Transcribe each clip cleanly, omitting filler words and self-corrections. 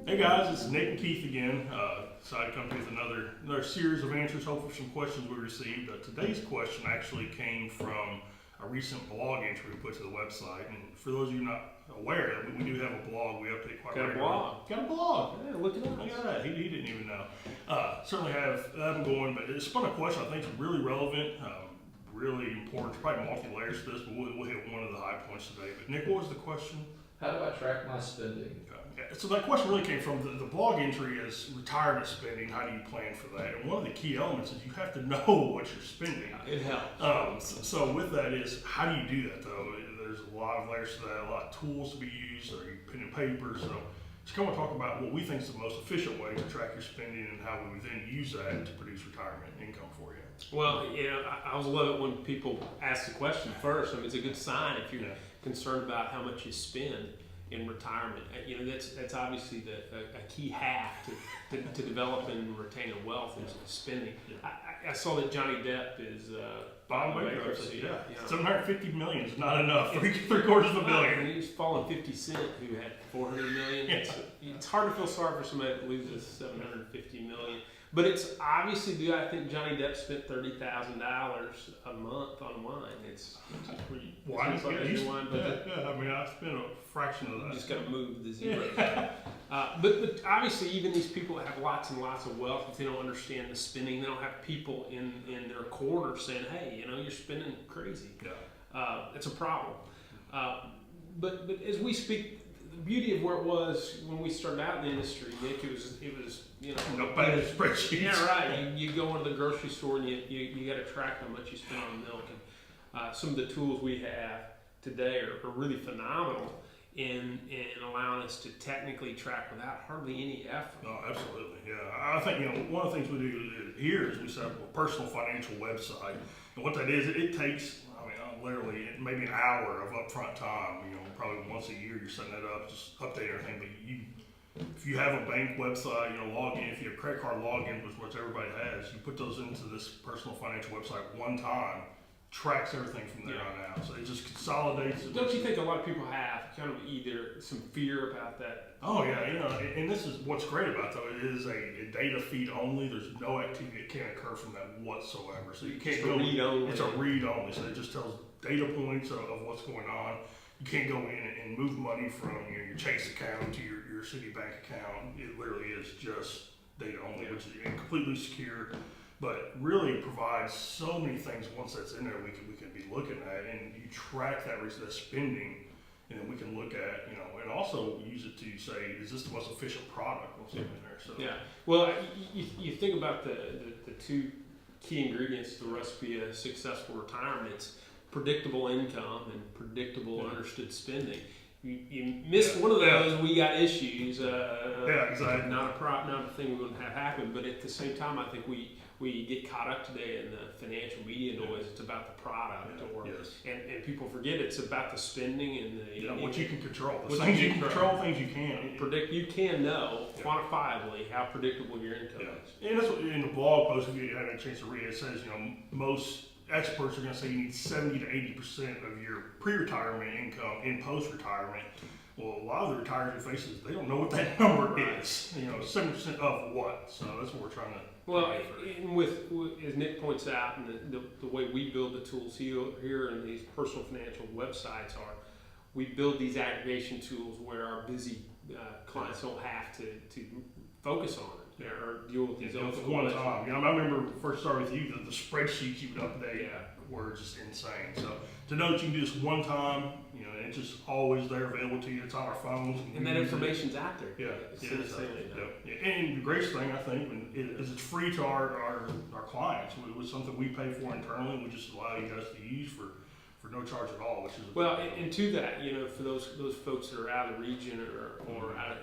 Hey guys, it's Nick and Keith again. Decided to come to you with another series of answers, hopefully some questions we received. Today's question actually came from a recent blog entry we put to the website. And for those of you not aware, we do have a blog. We update quite regularly. Got a blog. Yeah, look at that. Look at that. He didn't even know. Certainly have them going, but it's spun a question I think is really relevant, really important. It's probably multi-layers to this, but we'll hit one of the high points today. But Nick, what was the question? How do I track my spending? So that question really came from the blog entry as retirement spending. How do you plan for that? And one of the key elements is you have to know what you're spending. It helps. So with that is, how do you do that though? There's a lot of layers to that, a lot of tools to be used, or pen and paper. So just kind of talk about what we think is the most efficient way to track your spending and how we would then use that to produce retirement income for you. Well, I always love it when people ask the question first. I mean, it's a good sign if you're concerned about how much you spend in retirement. That's obviously a key hack to developing and retaining wealth is spending. I saw that Johnny Depp is Bond bankruptcy. Yeah. 750 million is not enough. Three-quarters of a billion. And he's following 50 Cent, who had 400 million. It's hard to feel sorry for somebody that loses 750 million. But it's obviously, I think Johnny Depp spent $30,000 a month on wine. It's pretty. Wine, wine, but I mean, I spent a fraction of that. You just got to move the zeros. But obviously, even these people that have lots and lots of wealth, if they don't understand the spending, they don't have people in their corner saying, "Hey, you're spending crazy." Yeah. It's a problem. But as we speak. The beauty of where it was when we started out in the industry, Nick, it was no bad spreadsheets. Yeah, right. You go into the grocery store and you got to track how much you spend on milk. And some of the tools we have today are really phenomenal in allowing us to technically track without hardly any effort. Oh, absolutely. Yeah, I think one of the things we do here is we set up a personal financial website, and what that is, it takes. Literally maybe an hour of upfront time. Probably once a year you're setting that up, just update everything. But if you have a bank website, log in. If you have credit card logins, which everybody has, you put those into this personal financial website one time, tracks everything from there on out. So it just consolidates. Don't you think a lot of people have kind of either some fear about that? Oh yeah, and this is what's great about it, though. It is a data feed only. There's no activity that can occur from that whatsoever. So you can't go. Read only. It's a read only. So it just tells data points of what's going on. You can't go in and move money from your Chase account to your Citibank account. It literally is just data only, which is completely secure. But really provides so many things once that's in there we can be looking at, and you track that spending, and then we can look at and also use it to say, is this the most efficient product? What's in there? So well, you think about the two key ingredients to the recipe of successful retirement. It's predictable income and predictable understood spending. You miss one of those, we got issues. Exactly. Not a thing we're going to have happen. But at the same time, I think we get caught up today in the financial media noise. It's about the product, and people forget it's about the spending and what you can control. The things you can control, things you can't predict. You can know quantifiably how predictable your income is. And that's what in the blog post, if you haven't had a chance to read it, it says most experts are going to say you need 70 to 80% of your pre-retirement income in post-retirement. Well, a lot of the retirees we face is they don't know what that number is. 70% of what? So that's what we're trying to. Well, and with as Nick points out, and the way we build the tools here in these personal financial websites are, we build these aggregation tools where our busy clients don't have to focus on it. Or deal with these other one time. I remember first started with you, the spreadsheets you would update were just insane. So to know that you can do this one time, it's just always there available to you. It's on our phones. And that information's out there. And the greatest thing I think is it's free to our clients. It was something we pay for internally, and we just allow you guys to use for no charge at all, which is and to that, for those folks that are out of the region or out of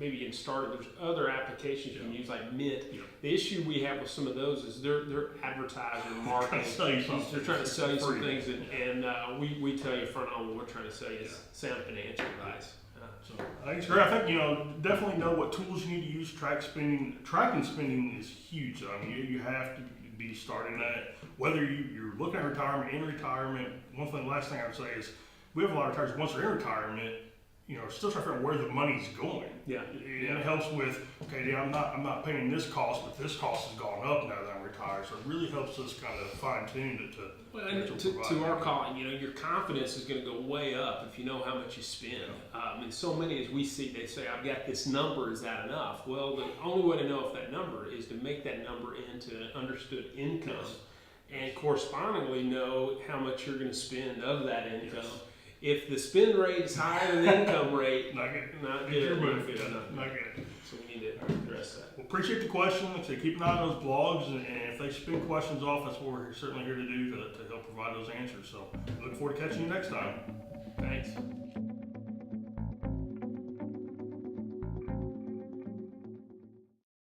maybe getting started, there's other applications you can use like Mint. The issue we have with some of those is they're advertising, marketing. They're trying to sell you some things, and we tell you front on what we're trying to sell you is sound financial advice. So I think it's great. I think definitely know what tools you need to use to track spending. Tracking spending is huge. I mean, you have to be starting that. Whether you're looking at retirement, in retirement, last thing I would say is we have a lot of retirees once they're in retirement. still trying to figure out where the money's going. Yeah. And it helps with, okay, yeah, I'm not paying this cost, but this cost has gone up now that I'm retired. So it really helps us kind of fine tune it to. Well, and to our calling, your confidence is going to go way up if you know how much you spend. And so many as we see, they say, I've got this number, is that enough? Well, the only way to know if that number is to make that number into an understood income, and correspondingly know how much you're going to spend of that income. Yes. If the spend rate is higher than the income rate, not good. Not good. Not good. So we need to address that. Well, appreciate the question. Like I say, keep an eye on those blogs, and if they spin questions off, that's what we're certainly here to do to help provide those answers. So look forward to catching you next time. Thanks.